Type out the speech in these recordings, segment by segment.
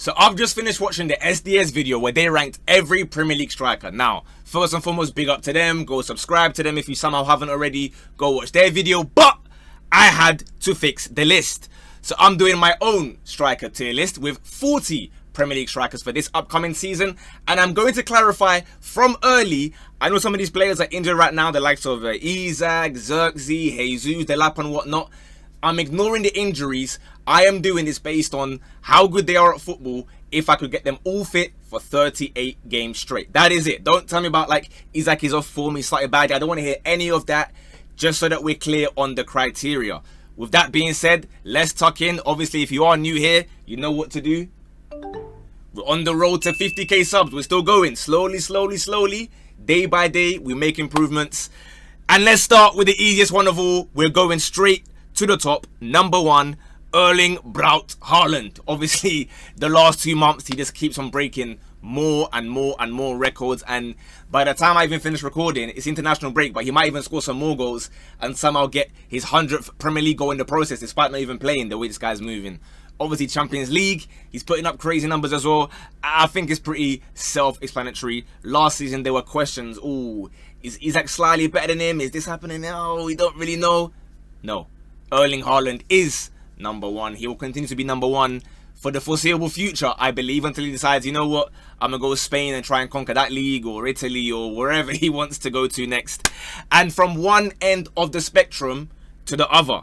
So I've just finished watching the SDS video where they ranked every Premier League striker. Now, first and foremost, big up to them. Go subscribe to them if you somehow haven't already. Go watch their video. But I had to fix the list. So I'm doing my own striker tier list with 40 Premier League strikers for this upcoming season. And I'm going to clarify from early. I know some of these players are injured right now. The likes of Isaac, Xerxes, Jesus, Delap and whatnot. I'm ignoring the injuries. I am doing this based on how good they are at football if I could get them all fit for 38 games straight. That is it. Don't tell me about like Isaac is off form, he's slightly bad. I don't want to hear any of that, just so that we're clear on the criteria. With that being said, let's tuck in. Obviously, if you are new here, you know what to do. We're on the road to 50k subs. We're still going slowly, day by day. We make improvements. And let's start with the easiest one of all. We're going straight to the top. Number one, Erling Braut Haaland. Obviously, the last 2 months, he just keeps on breaking more and more records. And by the time I even finish recording, it's international break, but he might even score some more goals and somehow get his 100th Premier League goal in the process, despite not even playing the way this guy's moving. Obviously, Champions League, he's putting up crazy numbers as well. I think it's pretty self-explanatory. Last season, there were questions. Ooh, is Isaac slightly better than him? Is this happening now? We don't really know. No. Erling Haaland is number one. He will continue to be number one for the foreseeable future, I believe, until he decides, you know what, I'm going to go to Spain and try and conquer that league, or Italy, or wherever he wants to go to next. And from one end of the spectrum to the other,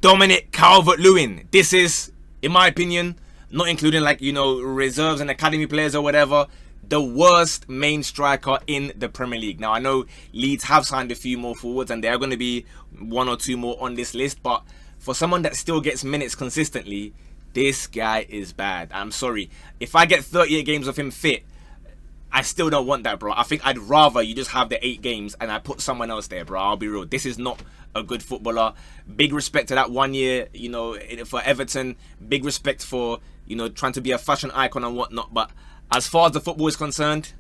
Dominic Calvert-Lewin. This is, in my opinion, not including like, you know, reserves and academy players or whatever, the worst main striker in the Premier League. Now, I know Leeds have signed a few more forwards and there are going to be 1 or 2 more on this list, but for someone that still gets minutes consistently, this guy is bad. I'm sorry. If I get 38 games of him fit, I still don't want that, bro. I think I'd rather you just have the 8 games and I put someone else there, bro. I'll be real. This is not a good footballer. Big respect to that 1 year, you know, for Everton. Big respect for, you know, trying to be a fashion icon and whatnot. But as far as the football is concerned,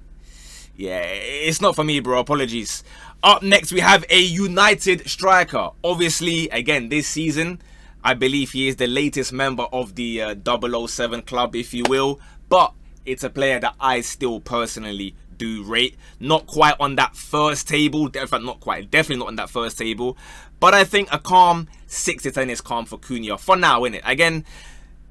yeah, it's not for me, bro. Apologies. Up next, we have a United striker. Obviously, again, this season, I believe he is the latest member of the 007 club, if you will. But it's a player that I still personally do rate. Not quite on that first table. In fact, not quite. Definitely not on that first table. But I think a calm 6 to 10 is calm for Cunha. For now, innit? Again,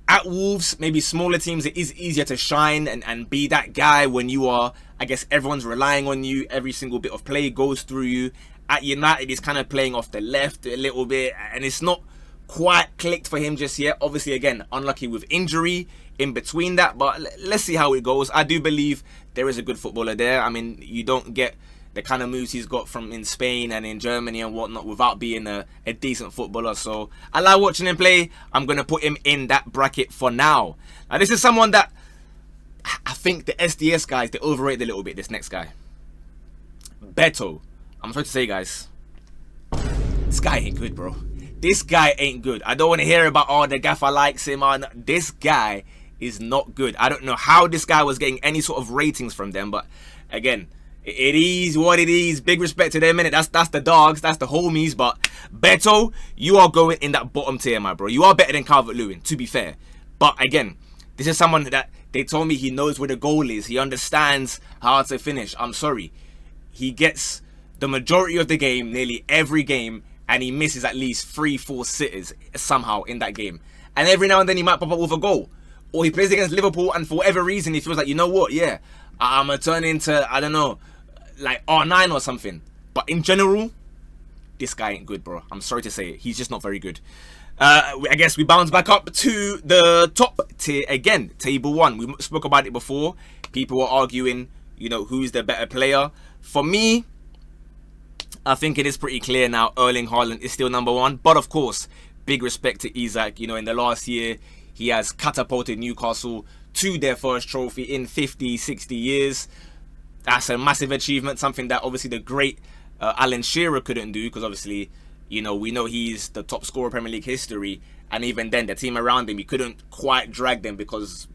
at Wolves, maybe smaller teams, it is easier to shine and be that guy when you are, I guess, everyone's relying on you. Every single bit of play goes through you. At United, he's kind of playing off the left a little bit. And it's not quite clicked for him just yet. Obviously, again, unlucky with injury in between that, but let's see how it goes. I do believe there is a good footballer there. I mean, you don't get the kind of moves he's got from in Spain and in Germany and whatnot without being a decent footballer. So I like watching him play. I'm going to put him in that bracket for now. Now, this is someone that I think the SDS guys, they overrate a little bit, this next guy. Beto. I'm sorry to say, guys, this guy ain't good, bro. This guy ain't good. I don't want to hear about, oh, the gaffer likes him. This guy is not good. I don't know how this guy was getting any sort of ratings from them, but again, it is what it is. Big respect to them, innit? That's the dogs, that's the homies. But Beto, you are going in that bottom tier, my bro. You are better than Calvert-Lewin, to be fair. But again, this is someone that they told me he knows where the goal is. He understands how to finish. I'm sorry. He gets the majority of the game, nearly every game, and he misses at least 3-4 sitters somehow in that game. And every now and then he might pop up with a goal. Or he plays against Liverpool and for whatever reason he feels like, you know what, yeah, I'm going to turn into, I don't know, like R9 or something. But in general, this guy ain't good, bro. I'm sorry to say it. He's just not very good. I guess we bounce back up to the top tier again, table 1. We spoke about it before. People were arguing, you know, who's the better player. For me, I think it is pretty clear now. Erling Haaland is still number 1. But of course, big respect to Isaac. You know, in the last year, he has catapulted Newcastle to their first trophy in 50, 60 years. That's a massive achievement. Something that obviously the great Alan Shearer couldn't do. Because obviously, you know, we know he's the top scorer in Premier League history. And even then, the team around him, he couldn't quite drag them because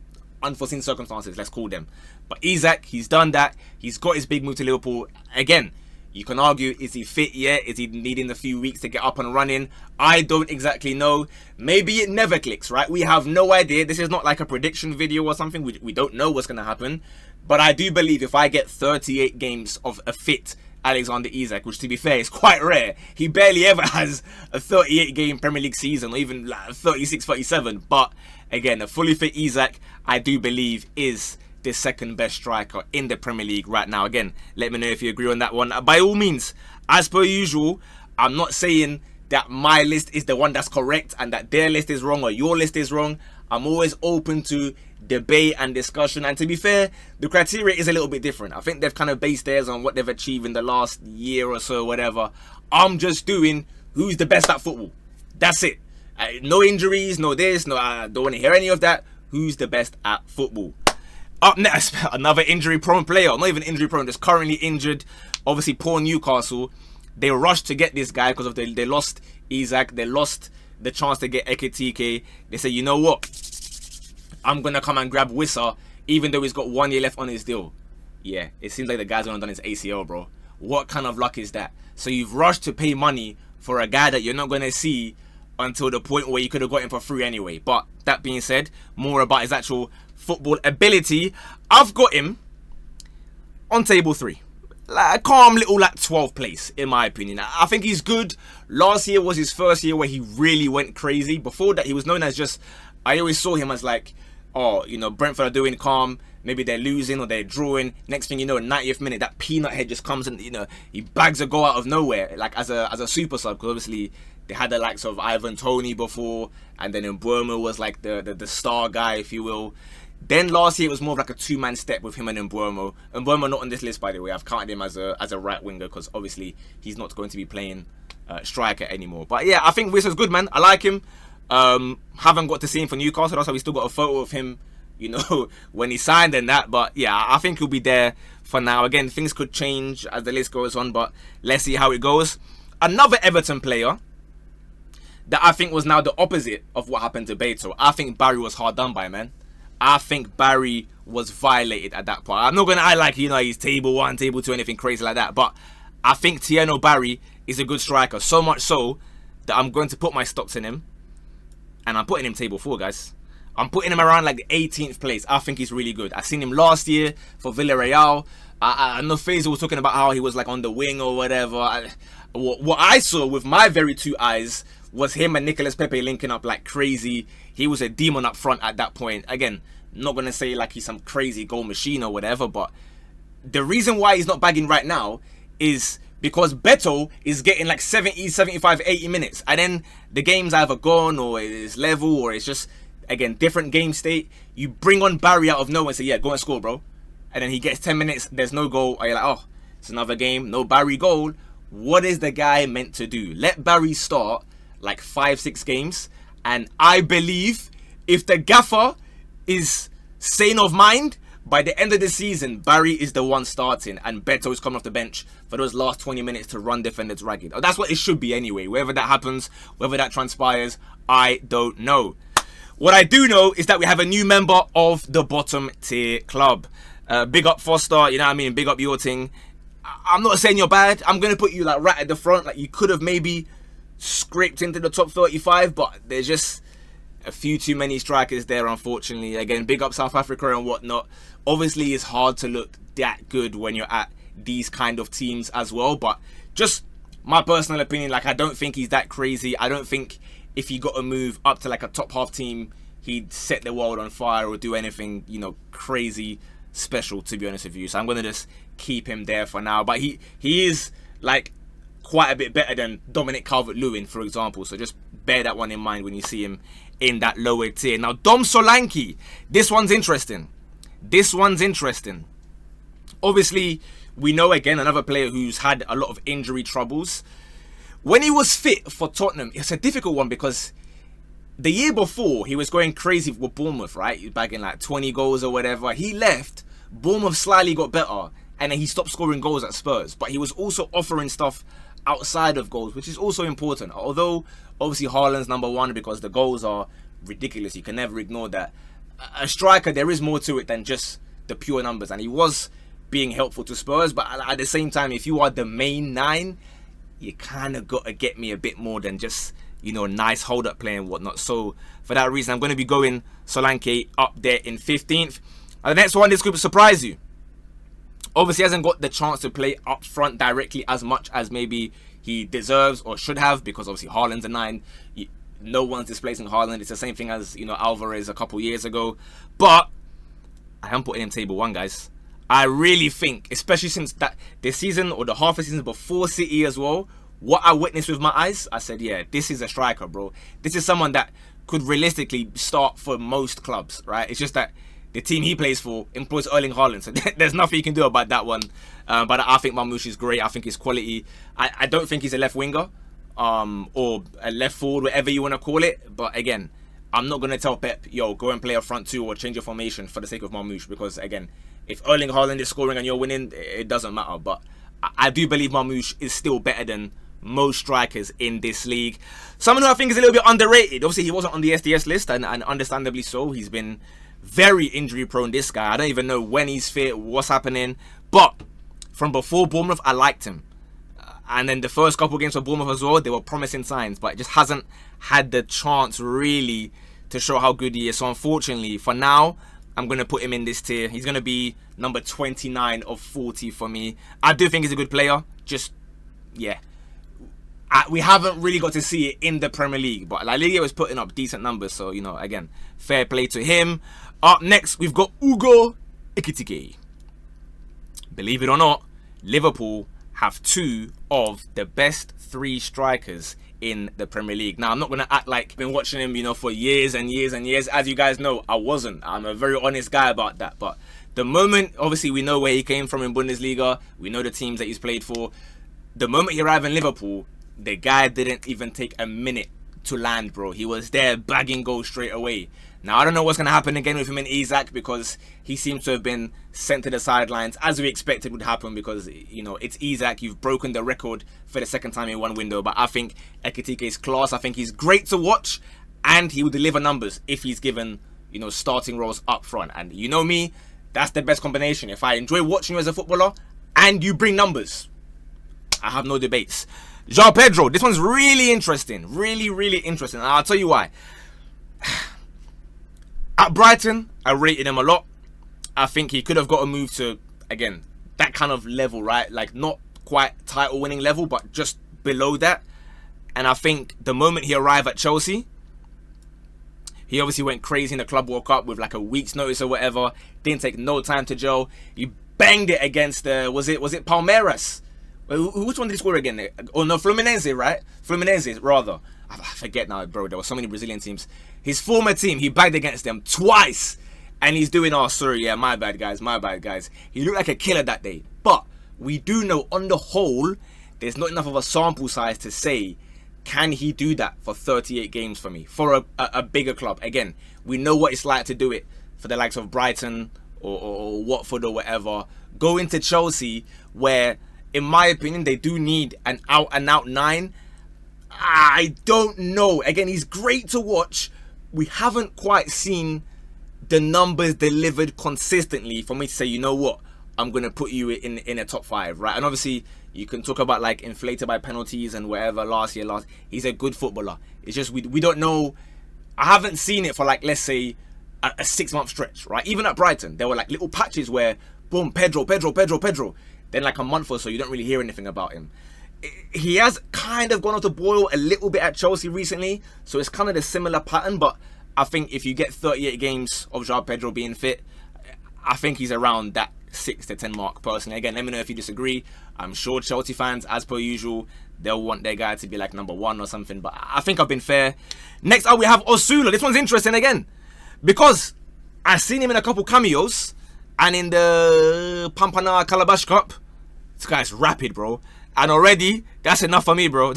unforeseen circumstances, let's call them. But Isaac, he's done that. He's got his big move to Liverpool. Again, You can argue, is he fit yet? Is he needing a few weeks to get up and running? I don't exactly know. Maybe it never clicks, right? We have no idea. This is not like a prediction video or something. We don't know what's going to happen. But I do believe if I get 38 games of a fit Alexander Isak, which to be fair is quite rare. He barely ever has a 38 game Premier League season, or even like 36, 37. But again, a fully fit Isak, I do believe, is the second best striker in the Premier League right now. Again, let me know if you agree on that one. By all means, as per usual, I'm not saying that my list is the one that's correct and that their list is wrong or your list is wrong. I'm always open to debate and discussion, and to be fair, the criteria is a little bit different. I think they've kind of based theirs on what they've achieved in the last year or so, whatever. I'm just doing who's the best at football. That's it. No injuries, no this, no, I don't want to hear any of that. Who's the best at football? Up next, another injury-prone player. Not even injury-prone, just currently injured. Obviously, poor Newcastle. They rushed to get this guy because of they lost Isak. They lost the chance to get Ekitike. They said, you know what? I'm going to come and grab Wissa, even though he's got 1 year left on his deal. Yeah, it seems like the guy's going to done his ACL, bro. What kind of luck is that? So you've rushed to pay money for a guy that you're not going to see until the point where you could have got him for free anyway. But that being said, more about his actual football ability. I've got him on table 3. Like a calm little like 12th place in my opinion. I think he's good. Last year was his first year where he really went crazy. Before that, he was known as just, I always saw him as like, oh, you know, Brentford are doing calm. Maybe they're losing or they're drawing. Next thing you know, 90th minute, that peanut head just comes and, you know, he bags a goal out of nowhere, like as a super sub. Because obviously they had the likes of Ivan Toney before, and then Mbeumo was like the star guy, if you will. Then last year it was more of like a two-man step with him and Mbeumo. Mbeumo not on this list, by the way. I've counted him as a right winger because obviously he's not going to be playing striker anymore. But yeah, I think Wissa's good, man. I like him. Haven't got to see him for Newcastle. That's why we still got a photo of him, you know, when he signed and that. But yeah, I think he'll be there for now. Again, things could change as the list goes on, but let's see how it goes. Another Everton player that I think was now the opposite of what happened to Beto. I think Barry was hard done by, man. I think Barry was violated at that point. I'm not going to act like, you know, he's table 1, table 2, anything crazy like that. But I think Tieno Barry is a good striker. So much so that I'm going to put my stocks in him. And I'm putting him table 4, guys. I'm putting him around like the 18th place. I think he's really good. I seen him last year for Villarreal. I know Faisal was talking about how he was like on the wing or whatever. What I saw with my very two eyes was him and Nicolas Pepe linking up like crazy. He was a demon up front at that point. Again, not going to say like he's some crazy goal machine or whatever, but the reason why he's not bagging right now is because Beto is getting like 70, 75, 80 minutes. And then the game's either gone or it's level or it's just, again, different game state. You bring on Barry out of nowhere and say, yeah, go and score, bro. And then he gets 10 minutes, there's no goal. Or you're like, oh, it's another game, no Barry goal. What is the guy meant to do? Let Barry start like 5, 6 games. And I believe if the gaffer is sane of mind, by the end of the season, Barry is the one starting and Beto is coming off the bench for those last 20 minutes to run defenders ragged. Oh, that's what it should be anyway. Whether that happens, whether that transpires, I don't know. What I do know is that we have a new member of the bottom tier club. Big up Foster, you know what I mean? Big up your thing. I'm not saying you're bad. I'm going to put you like right at the front. Like you could have maybe scraped into the top 35, but there's just a few too many strikers there, unfortunately. Again, big up South Africa and whatnot. Obviously, it's hard to look that good when you're at these kind of teams as well. But just my personal opinion, like I don't think he's that crazy. I don't think if he got a move up to like a top half team, he'd set the world on fire or do anything, you know, crazy special, to be honest with you. So I'm going to just keep him there for now. But he is like quite a bit better than Dominic Calvert-Lewin, for example. So just bear that one in mind when you see him in that lower tier. Now, Dom Solanke. This one's interesting. Obviously, we know, again, another player who's had a lot of injury troubles. When he was fit for Tottenham, it's a difficult one because the year before, he was going crazy with Bournemouth, right? He was bagging like 20 goals or whatever. He left. Bournemouth slightly got better. And then he stopped scoring goals at Spurs. But he was also offering stuff outside of goals, which is also important. Although, obviously, Haaland's number one because the goals are ridiculous. You can never ignore that. A striker, there is more to it than just the pure numbers. And he was being helpful to Spurs. But at the same time, if you are the main 9, you kind of got to get me a bit more than just, you know, nice hold-up play and whatnot. So for that reason, I'm going to be going Solanke up there in 15th. And the next one, this could surprise you. Obviously, he hasn't got the chance to play up front directly as much as maybe he deserves or should have, because obviously Haaland's a 9. No one's displacing Haaland. It's the same thing as, you know, Alvarez a couple years ago. But I am putting him table 1, guys. I really think, especially since that this season or the half a season before City as well, what I witnessed with my eyes, I said, yeah, this is a striker, bro. This is someone that could realistically start for most clubs, right? It's just that the team he plays for employs Erling Haaland, so there's nothing you can do about that one. But I think Marmoush is great. I think his quality. I don't think he's a left winger or a left forward, whatever you want to call it. But again, I'm not going to tell Pep, yo, go and play a front 2 or change your formation for the sake of Marmoush, because again, if Erling Haaland is scoring and you're winning, it doesn't matter. But I do believe Marmoush is still better than most strikers in this league. Someone who I think is a little bit underrated. Obviously, he wasn't on the SDS list, and understandably so. He's been very injury prone, this guy. I don't even know when he's fit, what's happening. But from before Bournemouth, I liked him. And then the first couple games for Bournemouth as well, they were promising signs, but it just hasn't had the chance really to show how good he is. So unfortunately, for now, I'm going to put him in this tier. He's going to be number 29 of 40 for me. I do think he's a good player. Just, yeah. We haven't really got to see it in the Premier League, but La Liga was putting up decent numbers. So, you know, again, fair play to him. Up next, we've got Ugo Ekitike. Believe it or not, Liverpool have 2 of the best 3 strikers in the Premier League. Now, I'm not going to act like I've been watching him, you know, for years and years and years. As you guys know, I wasn't. I'm a very honest guy about that. But the moment, obviously, we know where he came from in Bundesliga. We know the teams that he's played for. The moment he arrived in Liverpool, the guy didn't even take a minute to land, bro. He was there bagging goals straight away. Now, I don't know what's going to happen again with him and Isak, because he seems to have been sent to the sidelines, as we expected would happen, because, you know, it's Isak. You've broken the record for the second time in one window. But I think Ekitike is class. I think he's great to watch, and he will deliver numbers if he's given, you know, starting roles up front. And you know me, that's the best combination. If I enjoy watching you as a footballer and you bring numbers, I have no debates. João Pedro, this one's really interesting. Really, really interesting. And I'll tell you why. At Brighton, I rated him a lot. I think he could have got a move to, again, that kind of level, right? Like, not quite title-winning level, but just below that. And I think the moment he arrived at Chelsea, he obviously went crazy in the Club World Cup with like a week's notice or whatever. Didn't take no time to gel. He banged it against, was it Palmeiras? Which one did he score again? Oh, no, Fluminense, right? Fluminense, rather. I forget now, bro. There were so many Brazilian teams. His former team, he bagged against them twice. And he's doing, oh, sorry, yeah, my bad, guys, my bad, guys. He looked like a killer that day. But we do know, on the whole, there's not enough of a sample size to say, can he do that for 38 games for me? For a bigger club. Again, we know what it's like to do it for the likes of Brighton or Watford or whatever. Go into Chelsea, where, in my opinion, they do need an out-and-out 9. I don't know. Again, he's great to watch. We haven't quite seen the numbers delivered consistently for me to say, you know what, I'm going to put you in a top 5, right? And obviously, you can talk about like inflated by penalties and whatever last year. He's a good footballer. It's just we don't know. I haven't seen it for like, let's say, a 6-month stretch, right? Even at Brighton, there were like little patches where, boom, Pedro. Then like a month or so, you don't really hear anything about him. He has kind of gone off the boil a little bit at Chelsea recently, so it's kind of the similar pattern. But I think if you get 38 games of João Pedro being fit, I think he's around that 6 to 10 mark personally. Again, let me know if you disagree. I'm sure Chelsea fans, as per usual, they'll want their guy to be like number 1 or something, but I think I've been fair. Next up, we have Osula. This one's interesting again, because I've seen him in a couple cameos, and in the Pampana Calabash Cup, this guy's rapid, bro. And already, that's enough for me, bro.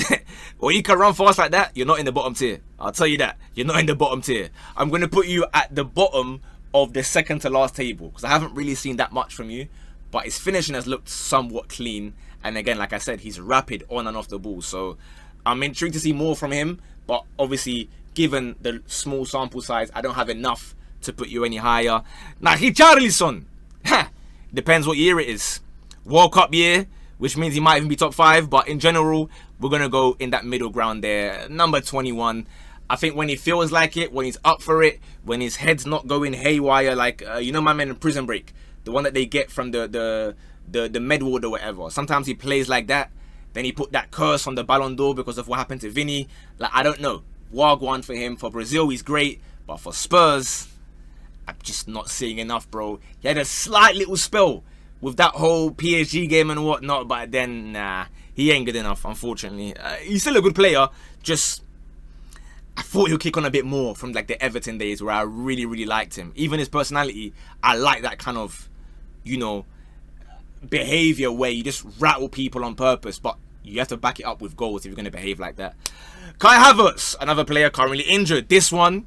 Or you can run fast like that, you're not in the bottom tier. I'll tell you that. You're not in the bottom tier. I'm going to put you at the bottom of the second to last table, because I haven't really seen that much from you. But his finishing has looked somewhat clean. And again, like I said, he's rapid on and off the ball. So I'm intrigued to see more from him. But obviously, given the small sample size, I don't have enough to put you any higher. Now, Richarlison. The Depends what year it is. World Cup year, which means he might even be top 5. But in general, we're going to go in that middle ground there. Number 21. I think when he feels like it, when he's up for it, when his head's not going haywire, like, you know my man in Prison Break, the one that they get from the med ward or whatever. Sometimes he plays like that. Then he put that curse on the Ballon d'Or because of what happened to Vinny. Like, I don't know. Wagwan for him. For Brazil, he's great. But for Spurs, I'm just not seeing enough, bro. He had a slight little spell with that whole PSG game and whatnot. But then, nah, he ain't good enough, unfortunately. He's still a good player. Just, I thought he'll kick on a bit more from like the Everton days where I really, really liked him. Even his personality, I like that kind of, you know, behavior where you just rattle people on purpose, but you have to back it up with goals if you're going to behave like that. Kai Havertz, another player currently injured. This one,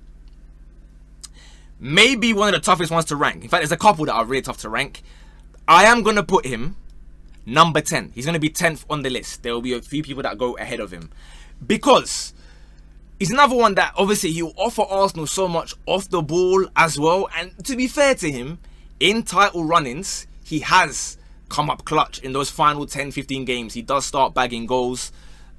maybe one of the toughest ones to rank. In fact, there's a couple that are really tough to rank. I am going to put him number 10. He's going to be 10th on the list. There will be a few people that go ahead of him. Because he's another one that obviously he'll offer Arsenal so much off the ball as well. And to be fair to him, in title run-ins, he has come up clutch in those final 10-15 games. He does start bagging goals.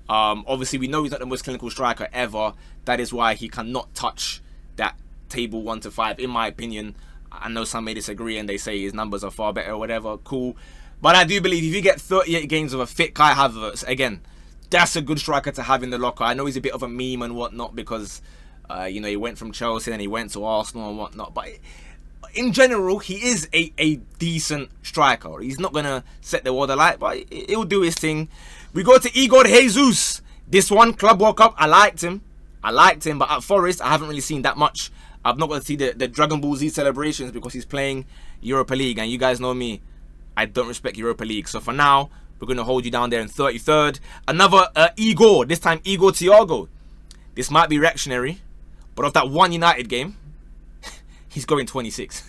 Obviously, we know he's not the most clinical striker ever. That is why he cannot touch that table 1 to 5, in my opinion. I know some may disagree and they say his numbers are far better or whatever. Cool. But I do believe if you get 38 games of a fit Kai Havertz, again, that's a good striker to have in the locker. I know he's a bit of a meme and whatnot because, you know, he went from Chelsea and he went to Arsenal and whatnot. But in general, he is a decent striker. He's not going to set the world alight, but he'll do his thing. We go to Igor Jesus. This one, Club World Cup, I liked him. But at Forest, I haven't really seen that much. I'm not going to see the Dragon Ball Z celebrations because he's playing Europa League. And you guys know me, I don't respect Europa League. So for now, we're going to hold you down there in 33rd. Another Igor, this time Igor Thiago. This might be reactionary, but of that one United game, he's going 26.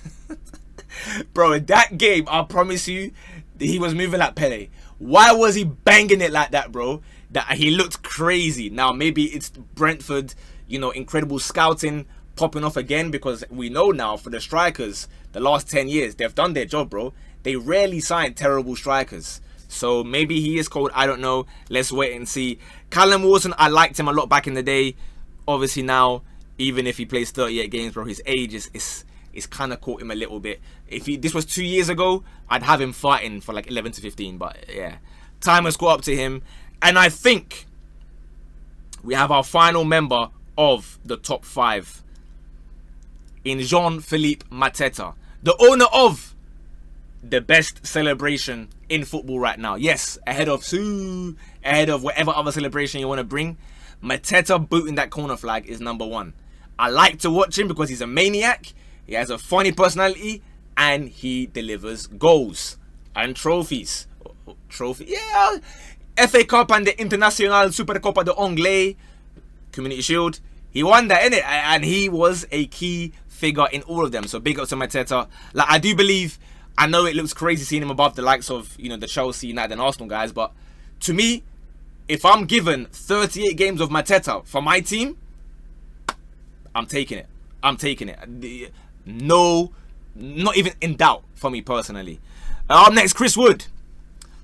Bro, that game, I promise you, he was moving like Pele. Why was he banging it like that, bro? That he looked crazy. Now, maybe it's Brentford, you know, incredible scouting popping off again, because we know now for the strikers, the last 10 years, they've done their job, bro. They rarely sign terrible strikers. So maybe he is cold, I don't know. Let's wait and see. Callum Wilson, I liked him a lot back in the day. Obviously now, even if he plays 38 games, bro, his age is kind of caught him a little bit. If this was 2 years ago, I'd have him fighting for like 11 to 15. But yeah, time has caught up to him. And I think we have our final member of the top 5 in Jean-Philippe Mateta, the owner of the best celebration in football right now. Yes, ahead of whatever other celebration you want to bring. Mateta booting that corner flag is number 1. I like to watch him because he's a maniac. He has a funny personality and he delivers goals and trophies. Yeah. FA Cup and the International Supercopa de Anglais, Community Shield. He won that, innit? And he was a key figure in all of them. So big up to Mateta. Like, I do believe, I know it looks crazy seeing him above the likes of, you know, the Chelsea, United and Arsenal guys, but to me, if I'm given 38 games of Mateta for my team, I'm taking it. No, not even in doubt for me personally. Up next, Chris Wood.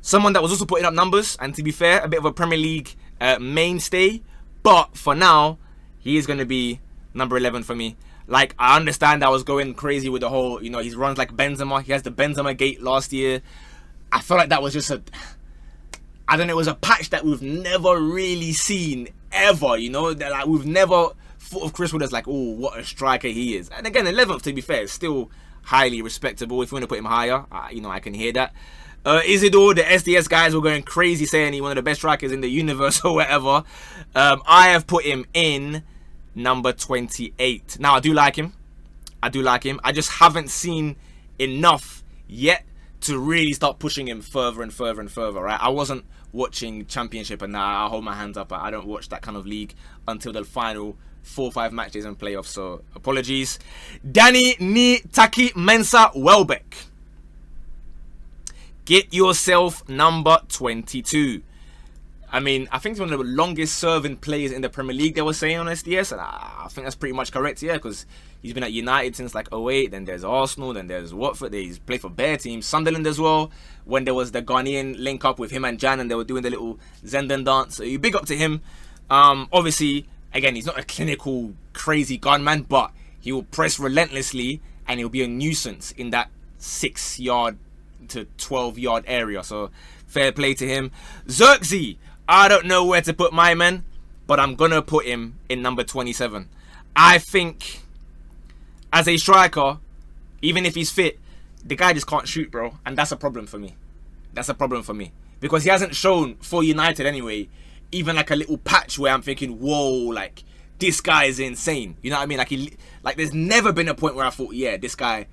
Someone that was also putting up numbers, and to be fair, a bit of a Premier League mainstay. But for now, he is going to be number 11 for me. Like, I understand I was going crazy with the whole, you know, he runs like Benzema. He has the Benzema gate last year. I felt like that was just I don't know, it was a patch that we've never really seen ever, you know. That, like, we've never thought of Chris Wood as like, oh, what a striker he is. And again, 11th, to be fair, is still highly respectable. If you want to put him higher, you know, I can hear that. Isidore, the SDS guys were going crazy saying he's one of the best strikers in the universe or whatever. I have put him in number 28. Now, I do like him. I just haven't seen enough yet to really start pushing him further and further and further, right? I wasn't watching Championship, and now I hold my hands up. I don't watch that kind of league until the final 4 or 5 matches and playoffs, so apologies. Danny Ni Taki Mensah Welbeck. Get yourself number 22. I mean, I think he's one of the longest serving players in the Premier League, they were saying on SDS, and I think that's pretty much correct, yeah, because he's been at United since like '08, then there's Arsenal, then there's Watford, he's played for bare teams, Sunderland as well, when there was the Ghanaian link up with him and Jan, and they were doing the little Zendan dance, so you big up to him. Obviously, again, he's not a clinical, crazy gunman, but he will press relentlessly, and he'll be a nuisance in that 6-yard to 12-yard area, so fair play to him. Xerxes, I don't know where to put my man, but I'm going to put him in number 27. I think, as a striker, even if he's fit, the guy just can't shoot, bro. And that's a problem for me. That's a problem for me. Because he hasn't shown for United anyway, even like a little patch where I'm thinking, whoa, like, this guy is insane. You know what I mean? Like there's never been a point where I thought, yeah, this guy,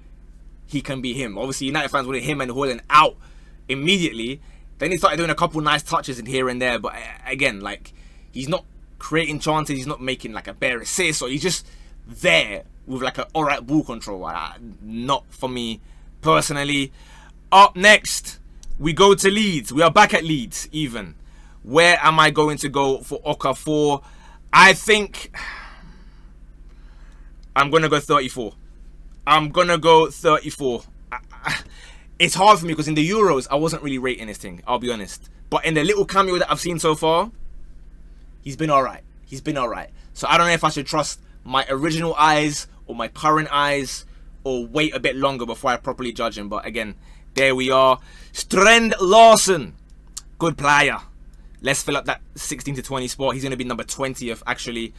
he can be him. Obviously, United fans wanted him and Haaland out immediately. Then he started doing a couple nice touches in here and there, but again, like, he's not creating chances, he's not making like a bare assist, or he's just there with like an alright ball control. Not for me personally. Up next, we go to Leeds. We are back at Leeds even. Where am I going to go for Okafor? I think I'm going to go 34. I'm going to go 34. It's hard for me because in the Euros, I wasn't really rating this thing, I'll be honest. But in the little cameo that I've seen so far, he's been alright. He's been alright. So I don't know if I should trust my original eyes or my current eyes or wait a bit longer before I properly judge him. But again, there we are. Strand Larsen, good player. Let's fill up that 16 to 20 spot. He's going to be number 20th, actually.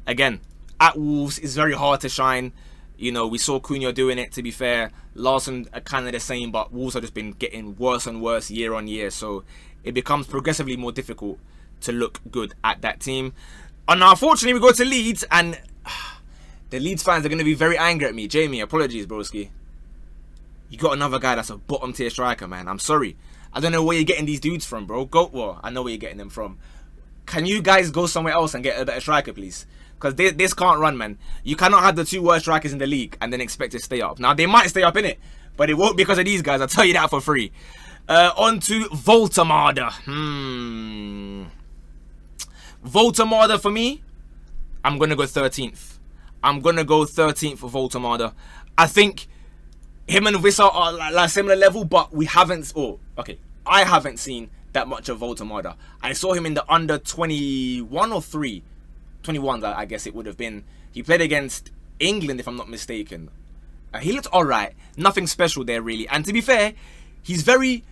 Again, at Wolves, it's very hard to shine. You know, we saw Cunha doing it, to be fair. Larsen are kind of the same, but Wolves have just been getting worse and worse year on year. So it becomes progressively more difficult to look good at that team. And unfortunately, we go to Leeds, and the Leeds fans are going to be very angry at me. Jamie, apologies, broski. You got another guy that's a bottom tier striker, man. I'm sorry. I don't know where you're getting these dudes from, bro. Well, I know where you're getting them from. Can you guys go somewhere else and get a better striker, please? Because this can't run, man. You cannot have the 2 worst strikers in the league and then expect to stay up. Now, they might stay up in it, but it won't because of these guys. I'll tell you that for free. On to Voltemade. Voltemade for me, I'm going to go 13th. I'm going to go 13th for Voltemade. I think him and Wissa are like similar level, but we haven't... Oh, okay. I haven't seen that much of Voltemade. I saw him in the under 21 or 3. 21, I guess it would have been. He played against England, if I'm not mistaken. He looked alright. Nothing special there, really. And to be fair, he's very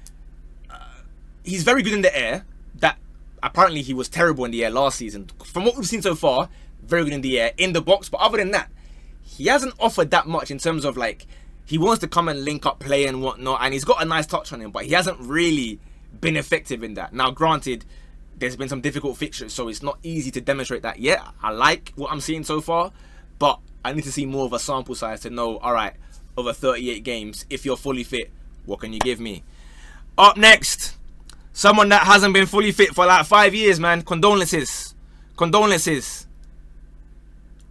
good in the air. That apparently he was terrible in the air last season. From what we've seen so far, very good in the air, in the box. But other than that, he hasn't offered that much in terms of like, he wants to come and link up play and whatnot. And he's got a nice touch on him, but he hasn't really been effective in that. Now, granted, there's been some difficult fixtures, so it's not easy to demonstrate that yet. I like what I'm seeing so far, but I need to see more of a sample size to know, alright, over 38 games, if you're fully fit, what can you give me? Up next, someone that hasn't been fully fit for like 5 years, man. Condolences. Condolences.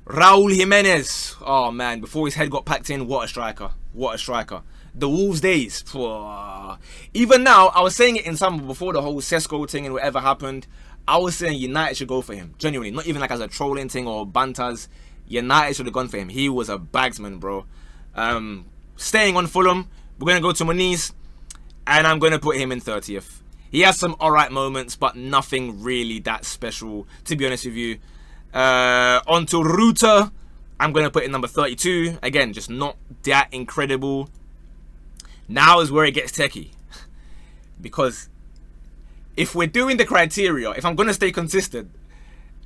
Raul Jimenez. Oh, man, before his head got packed in, what a striker. What a striker. The Wolves days. Even now, I was saying it in summer before the whole Sesko thing and whatever happened. I was saying United should go for him. Genuinely. Not even like as a trolling thing or banters. United should have gone for him. He was a bagsman, bro. Staying on Fulham, we're going to go to Muniz. And I'm going to put him in 30th. He has some alright moments, but nothing really that special, to be honest with you. On to Ruta. I'm going to put in number 32. Again, just not that incredible. Now is where it gets techie. Because if we're doing the criteria, if I'm going to stay consistent,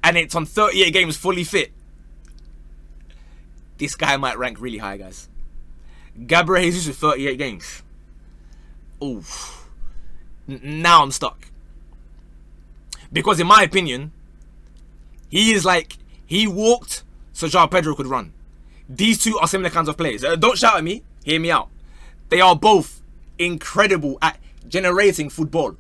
and it's on 38 games fully fit, this guy might rank really high, guys. Gabriel Jesus with 38 games. Oof. Now I'm stuck. Because in my opinion, he is like, he walked so João Pedro could run. These two are similar kinds of players. Don't shout at me. Hear me out. They are both incredible at generating football.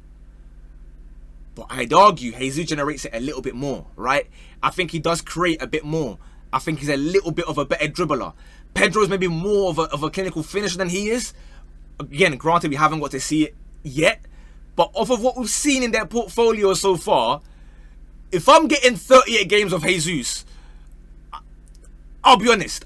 But I'd argue Jesus generates it a little bit more, right? I think he does create a bit more. I think he's a little bit of a better dribbler. Pedro is maybe more of a clinical finisher than he is. Again, granted, we haven't got to see it yet. But off of what we've seen in their portfolio so far, if I'm getting 38 games of Jesus, I'll be honest,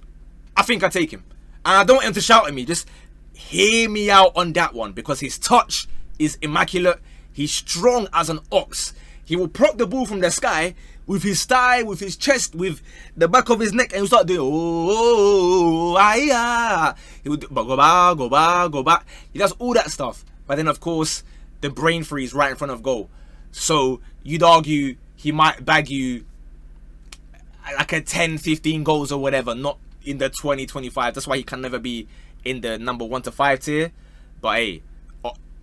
I think I take him. And I don't want him to shout at me. Just hear me out on that one, because his touch is immaculate. He's strong as an ox. He will prop the ball from the sky with his thigh, with his chest, with the back of his neck, and he'll start doing he will do, go back, go back, go back. He does all that stuff. But then, of course, the brain freeze right in front of goal. So you'd argue he might bag you like a 10, 15 goals or whatever, not in the 20, 25. That's why he can never be in the number 1 to 5 tier. But hey,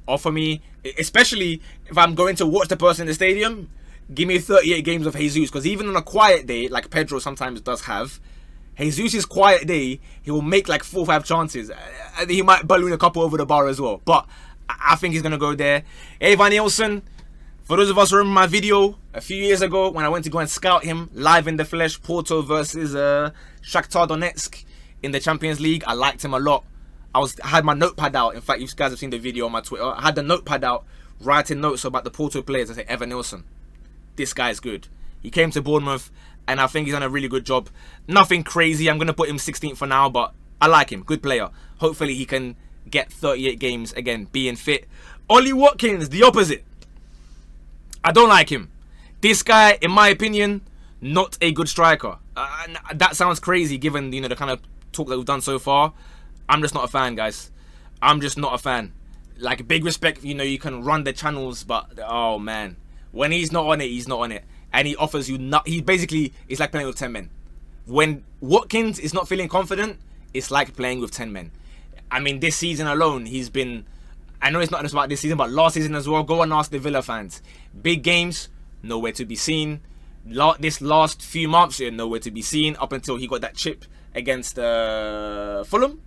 offer me, especially if I'm going to watch the person in the stadium, give me 38 games of Jesus. Because even on a quiet day, like Pedro sometimes does have, Jesus' quiet day, he will make like 4 or 5 chances. And he might balloon a couple over the bar as well. But I think he's going to go there. Evan Nielsen, for those of us who remember my video a few years ago when I went to go and scout him live in the flesh, Porto versus Shakhtar Donetsk in the Champions League, I liked him a lot. I had my notepad out. In fact, you guys have seen the video on my Twitter. I had the notepad out, writing notes about the Porto players. I say, Evan Nielsen, this guy's good. He came to Bournemouth, and I think he's done a really good job. Nothing crazy. I'm going to put him 16th for now, but I like him. Good player. Hopefully he can get 38 games again, being fit. Ollie Watkins, the opposite. I don't like him. This guy, in my opinion, not a good striker. That sounds crazy given, the kind of talk that we've done so far. I'm just not a fan, guys. I'm just not a fan. Like, big respect, you can run the channels, but oh man, when he's not on it, he's not on it. And he offers you he basically, it's like playing with 10 men. When Watkins is not feeling confident, it's like playing with 10 men. I mean, this season alone, he's been, I know it's not just about this season, but last season as well. Go and ask the Villa fans. Big games, nowhere to be seen. This last few months, nowhere to be seen, up until he got that chip against Fulham.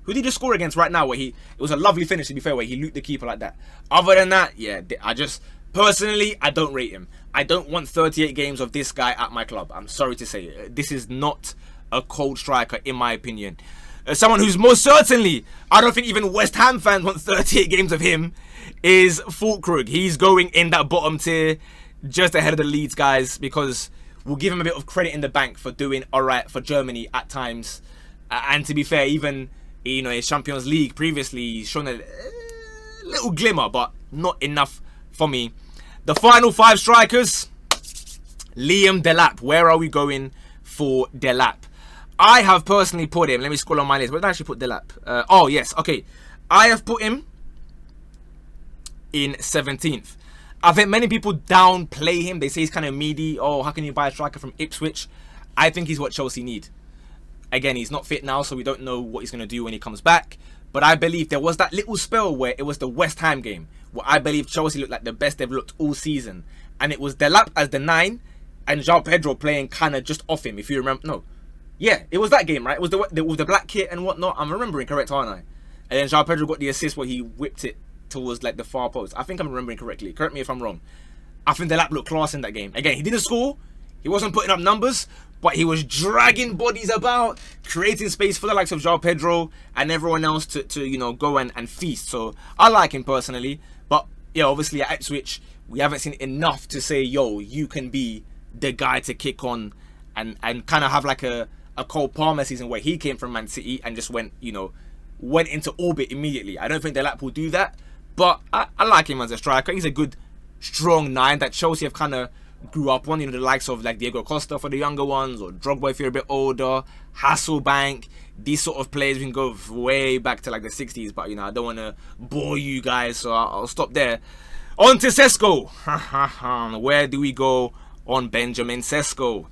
Who did he just score against right now? It was a lovely finish, to be fair, where he looped the keeper like that. Other than that, yeah, personally, I don't rate him. I don't want 38 games of this guy at my club. I'm sorry to say. This is not a cold striker, in my opinion. Someone who's most certainly, I don't think even West Ham fans want 38 games of him, is Fulkrug. He's going in that bottom tier, just ahead of the Leeds guys, because we'll give him a bit of credit in the bank for doing alright for Germany at times. And to be fair, even his Champions League previously, he's shown a little glimmer, but not enough for me. The final 5 strikers, Liam Delap. Where are we going for Delap? I have personally put him, let me scroll on my list. Where did I actually put Delap? Oh, yes, okay. I have put him in 17th. I think many people downplay him. They say he's kind of meaty. Oh, how can you buy a striker from Ipswich? I think he's what Chelsea need. Again, he's not fit now, so we don't know what he's going to do when he comes back. But I believe there was that little spell where it was the West Ham game, where I believe Chelsea looked like the best they've looked all season. And it was Delap as the 9 and João Pedro playing kind of just off him, if you remember. No. Yeah, it was that game, right? It was with the black kit and whatnot. I'm remembering correct, aren't I? And then João Pedro got the assist where he whipped it towards like the far post. I think I'm remembering correctly. Correct me if I'm wrong. I think Delap looked class in that game. Again, he didn't score. He wasn't putting up numbers, but he was dragging bodies about, creating space for the likes of João Pedro and everyone else to go and feast. So I like him personally. But yeah, obviously at Ipswich, we haven't seen enough to say, yo, you can be the guy to kick on and kind of have like a Cole Palmer season where he came from Man City and just went into orbit immediately. I don't think Delap will do that, but I like him as a striker. He's a good, strong 9 that Chelsea have kind of grew up on. The likes of like Diego Costa for the younger ones, or Drogba if you're a bit older, Hasselbank. These sort of players, we can go way back to like the 60s, but I don't want to bore you guys, so I'll stop there. On to Sesko. Where do we go on Benjamin Sesko?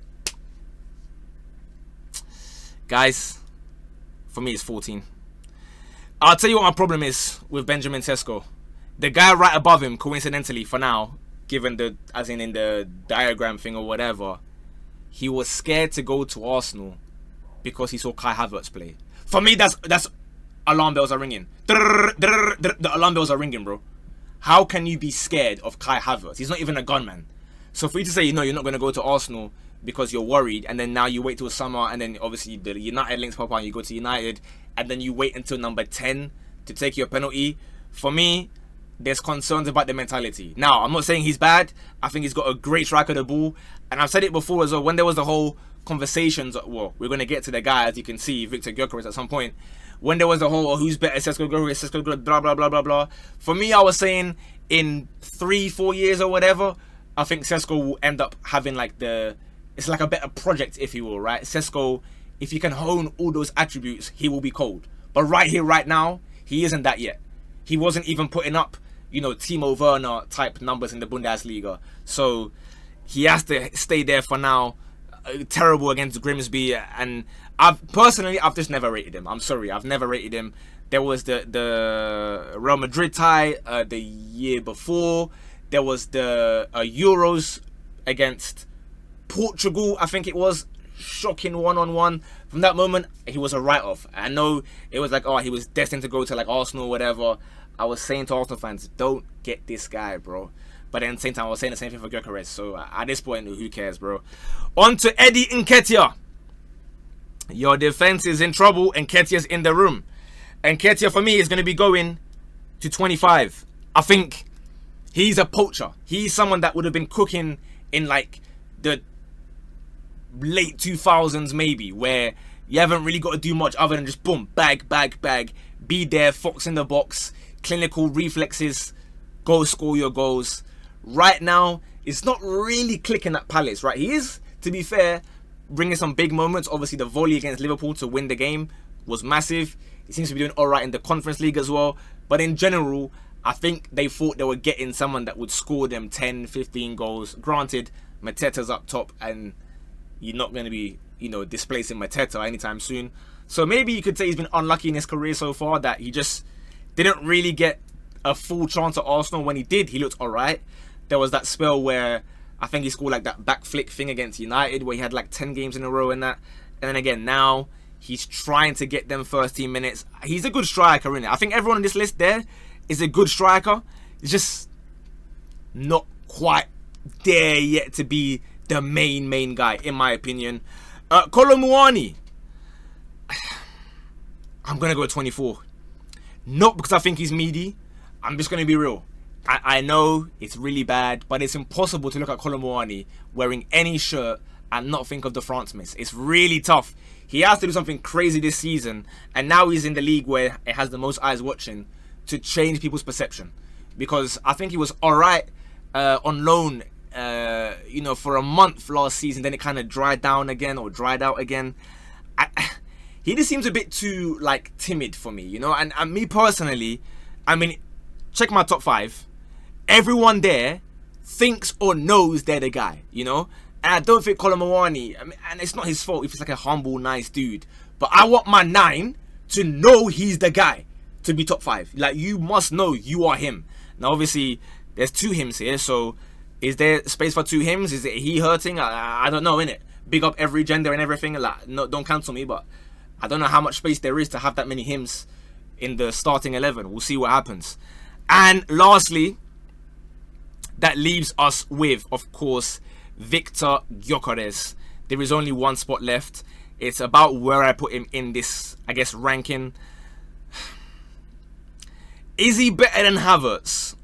Guys, for me it's 14. I'll tell you what my problem is with Benjamin Sesko. The guy right above him, coincidentally for now, given as in the diagram thing or whatever, he was scared to go to Arsenal because he saw Kai Havertz play. For me, that's alarm bells are ringing. The alarm bells are ringing, bro. How can you be scared of Kai Havertz? He's not even a gunman. So for you to say, you're not going to go to Arsenal because you're worried, and then now you wait till summer, and then obviously the United links pop out and you go to United, and then you wait until number 10 to take your penalty. For me, there's concerns about the mentality. Now, I'm not saying he's bad. I think he's got a great strike of the ball. And I've said it before as well, when there was the whole conversations, well, we're going to get to the guy, as you can see, Victor Gyökeres at some point. When there was the whole, who's better, Sesko Gyökeres, Sesko Gyökeres, blah, blah, blah, blah, blah. For me, I was saying in 3-4 years or whatever, I think Sesko will end up having like it's like a better project, if you will, right? Sesko, if you can hone all those attributes, he will be cold. But right here, right now, he isn't that yet. He wasn't even putting up, you know, Timo Werner type numbers in the Bundesliga. So he has to stay there for now. Terrible against Grimsby. And I've just never rated him. I'm sorry, I've never rated him. There was the Real Madrid tie the year before. There was the Euros against Portugal, I think it was. Shocking one-on-one. From that moment, he was a write-off. I know it was like, oh, he was destined to go to like Arsenal or whatever. I was saying to Arsenal fans, don't get this guy, bro. But then at the same time, I was saying the same thing for Gyökeres. So at this point, who cares, bro? On to Eddie Nketiah. Your defense is in trouble. Nketiah's in the room. Nketiah, for me, is going to be going to 25. I think he's a poacher. He's someone that would have been cooking in like the late 2000s maybe, where you haven't really got to do much other than just boom, bag, be there, fox in the box, clinical reflexes, go score your goals. Right now, it's not really clicking at Palace, right? He is, to be fair, bringing some big moments. Obviously, the volley against Liverpool to win the game was massive. He seems to be doing all right in the Conference League as well. But in general, I think they thought they were getting someone that would score them 10, 15 goals. Granted, Mateta's up top and you're not going to be, you know, displacing Mateta anytime soon. So maybe you could say he's been unlucky in his career so far, that he just didn't really get a full chance at Arsenal. When he did, he looked alright. There was that spell where I think he scored like that back flick thing against United, where he had like 10 games in a row and that. And then again, now he's trying to get them first team minutes. He's a good striker, innit? I think everyone on this list there is a good striker. He's just not quite there yet to be the main guy, in my opinion. Kolo Muani, I'm going to go 24. Not because I think he's meaty. I'm just going to be real. I know it's really bad, but it's impossible to look at Kolo Muani wearing any shirt and not think of the France miss. It's really tough. He has to do something crazy this season, and now he's in the league where it has the most eyes watching, to change people's perception. Because I think he was alright on loan, you know, for a month last season. Then it kind of dried out again. He just seems a bit too like timid for me, you know. And me personally, I mean, check my top 5. Everyone there thinks or knows they're the guy, you know. And I don't think Kolo Muani, I mean, and it's not his fault if he's like a humble, nice dude, but I want my 9 to know he's the guy to be top 5. Like, you must know you are him. Now, obviously, there's 2 hymns here, so is there space for 2 hymns? Is it he hurting? I don't know, innit? Big up every gender and everything. Like, no, don't cancel me, but I don't know how much space there is to have that many hymns in the starting 11. We'll see what happens. And lastly, that leaves us with, of course, Victor Gyökeres. There is only one spot left. It's about where I put him in this, I guess, ranking. Is he better than Havertz?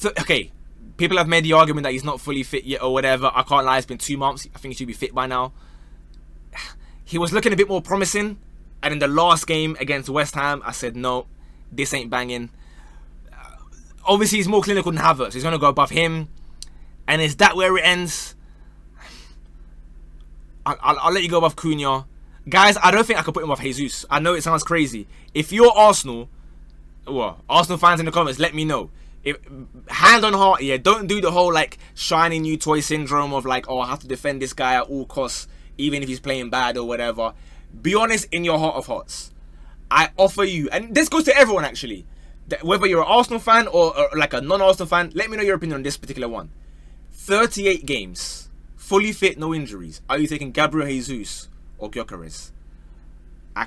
Okay, people have made the argument that he's not fully fit yet or whatever. I can't lie, it's been 2 months. I think he should be fit by now. He was looking a bit more promising, and in the last game against West Ham, I said, no, this ain't banging. Obviously, he's more clinical than Havertz. He's going to go above him. And is that where it ends? I'll let you go above Cunha. Guys, I don't think I could put him above Jesus. I know it sounds crazy. If you're Arsenal, well, Arsenal fans in the comments, let me know. Hand on heart, yeah, don't do the whole like shiny new toy syndrome of like, oh, I have to defend this guy at all costs, even if he's playing bad or whatever. Be honest in your heart of hearts. I offer you, and this goes to everyone actually, whether you're an Arsenal fan or like a non-Arsenal fan, let me know your opinion on this particular one. 38 games, fully fit, no injuries. Are you taking Gabriel Jesus or Gyökeres? I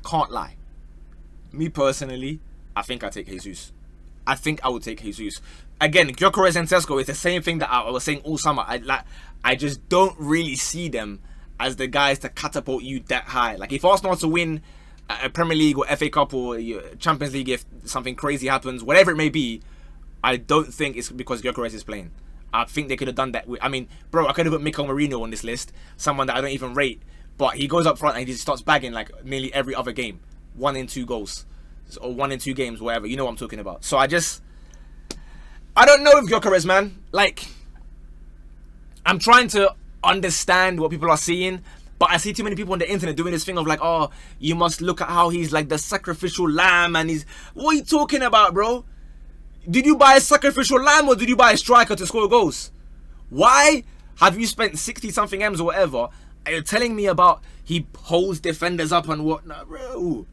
can't lie. Me personally, I think I take Jesus. I think I would take Jesus. Again, Gyökeres and Sesko is the same thing that I was saying all summer. I just don't really see them as the guys to catapult you that high. Like, if Arsenal were to win a Premier League or FA Cup or Champions League, if something crazy happens, whatever it may be, I don't think it's because Gyökeres is playing. I think they could have done that. I mean, bro, I could have put Mikel Merino on this list, someone that I don't even rate, but he goes up front and he just starts bagging like nearly every other game. 1 in 2 goals. Or 1 in 2 games, whatever. You know what I'm talking about. So I don't know if Gyökeres, man. Like, I'm trying to understand what people are seeing, but I see too many people on the internet doing this thing of like, oh, you must look at how he's like the sacrificial lamb and he's... What are you talking about, bro? Did you buy a sacrificial lamb or did you buy a striker to score goals? Why have you spent 60-something M's or whatever and you're telling me about he holds defenders up and whatnot, bro?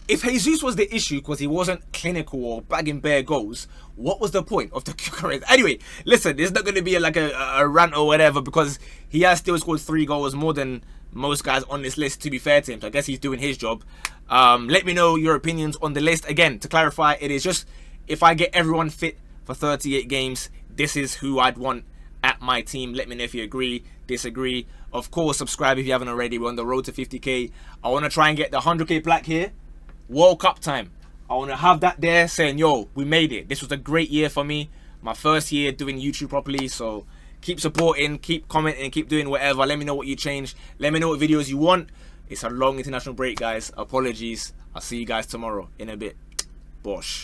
If Jesus was the issue because he wasn't clinical or bagging bare goals, what was the point of the Gyökeres? Anyway, listen, this is not going to be a rant or whatever because he has still scored 3 goals more than most guys on this list, to be fair to him. So I guess he's doing his job. Let me know your opinions on the list. Again, to clarify, it is just if I get everyone fit for 38 games, this is who I'd want at my team. Let me know if you agree, disagree. Of course, subscribe if you haven't already. We're on the road to 50k. I want to try and get the 100k plaque here. World Cup time. I want to have that there saying, yo, we made it. This was a great year for me. My first year doing YouTube properly. So keep supporting, keep commenting, keep doing whatever. Let me know what you changed. Let me know what videos you want. It's a long international break, guys. Apologies. I'll see you guys tomorrow in a bit. Bosh.